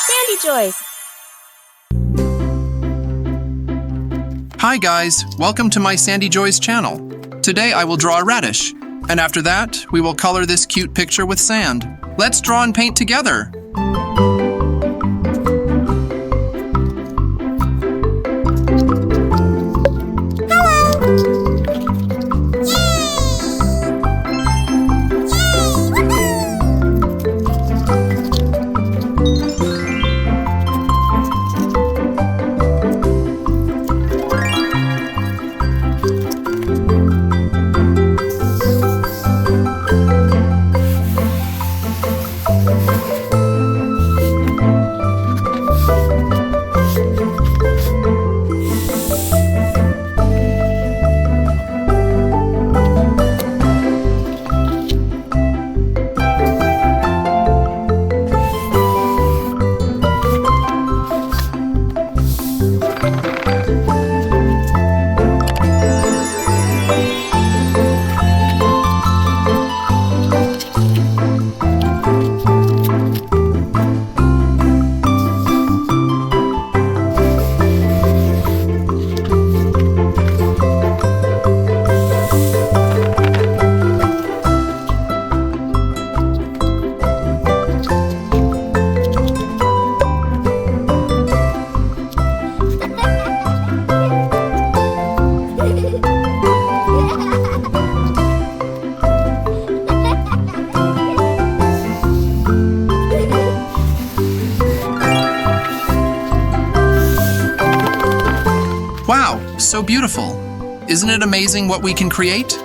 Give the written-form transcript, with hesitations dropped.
Sandy Joys. Hi guys, welcome to my Sandy Joys channel. Today I will draw a radish, and after that we will color this cute picture with sand. Let's draw and paint together. Wow, so beautiful. Isn't it amazing what we can create?